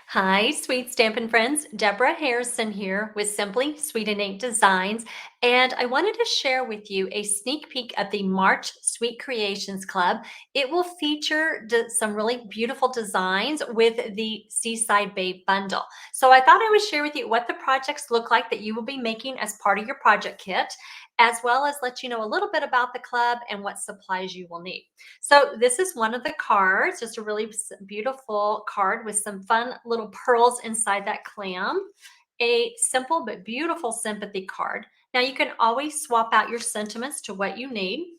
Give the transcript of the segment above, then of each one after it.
Hi, sweet Stampin' friends. Debra Harrison here with Simply Sweet and Ink Designs, and I wanted to share with you a sneak peek of the March Sweet Creations Club. It will feature some really beautiful designs with the Seaside Bay bundle. So I thought I would share with you what the projects look like that you will be making as part of your project kit, as well as let you know a little bit about the club and what supplies you will need. So this is one of the cards, just a really beautiful card with some fun little pearls inside that clam. A simple but beautiful sympathy card. Now you can always swap out your sentiments to what you need.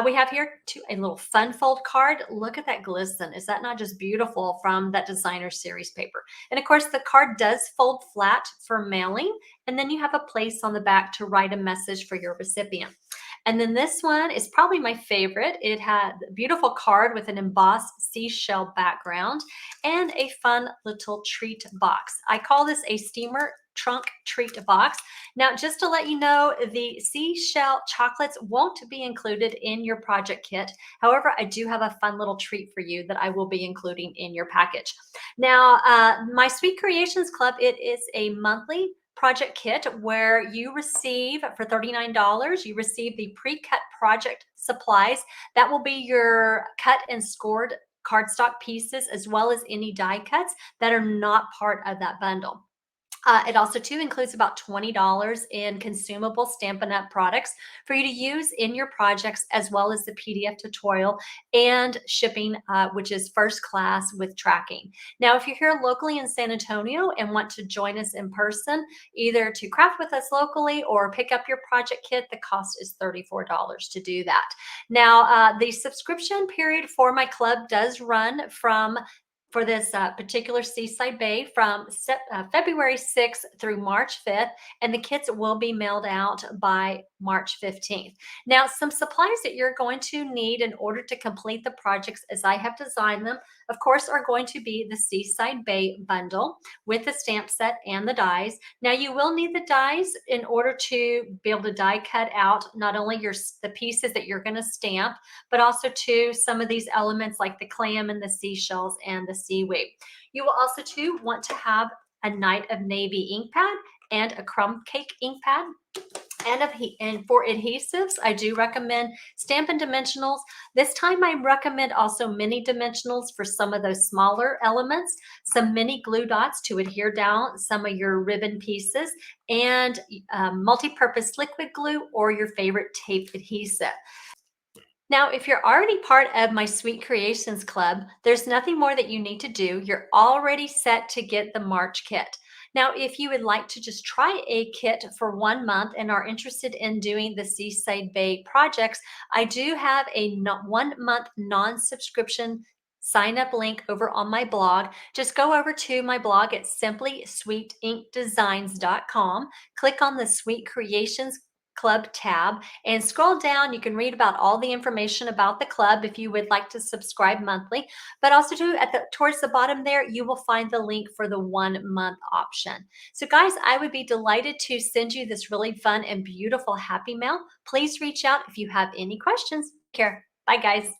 We have here a little fun fold card. Look at that glisten. Is that not just beautiful from that designer series paper? And of course, the card does fold flat for mailing. And then you have a place on the back to write a message for your recipient. And then this one is probably my favorite. It had a beautiful card with an embossed seashell background and a fun little treat box. I call this a steamer trunk treat box. Now, just to let you know, the seashell chocolates won't be included in your project kit. However, I do have a fun little treat for you that I will be including in your package. Now, my Sweet Creations Club, it is a monthly project kit where you receive for $39, you receive the pre-cut project supplies. That will be your cut and scored cardstock pieces as well as any die cuts that are not part of that bundle. It also too includes about $20 in consumable Stampin' Up! Products for you to use in your projects, as well as the PDF tutorial and shipping, which is first class with tracking. Now, if you're here locally in San Antonio and want to join us in person, either to craft with us locally or pick up your project kit, the cost is $34 to do that. Now, the subscription period for my club does run for this particular Seaside Bay from February 6th through March 5th, and the kits will be mailed out by March 15th. Now, some supplies that you're going to need in order to complete the projects as I have designed them, of course, are going to be the Seaside Bay bundle with the stamp set and the dies. Now, you will need the dies in order to be able to die cut out not only the pieces that you're going to stamp, but also to some of these elements like the clam and the seashells and the seaweed. You will also too want to have a Night of Navy ink pad and a Crumb Cake ink pad. And for adhesives, I do recommend Stampin' Dimensionals. This time I recommend also mini dimensionals for some of those smaller elements, some mini glue dots to adhere down some of your ribbon pieces, and multi-purpose liquid glue or your favorite tape adhesive. Now, if you're already part of my Sweet Creations Club, there's nothing more that you need to do. You're already set to get the March kit. Now, if you would like to just try a kit for 1 month and are interested in doing the Seaside Bay projects, I do have a 1 month non-subscription sign up link over on my blog. Just go over to my blog at simplysweetinkdesigns.com, click on the Sweet Creations Club tab and scroll down. You can read about all the information about the club if you would like to subscribe monthly, but also too towards the bottom there, you will find the link for the 1 month option. So guys, I would be delighted to send you this really fun and beautiful happy mail. Please reach out if you have any questions. Take care. Bye guys.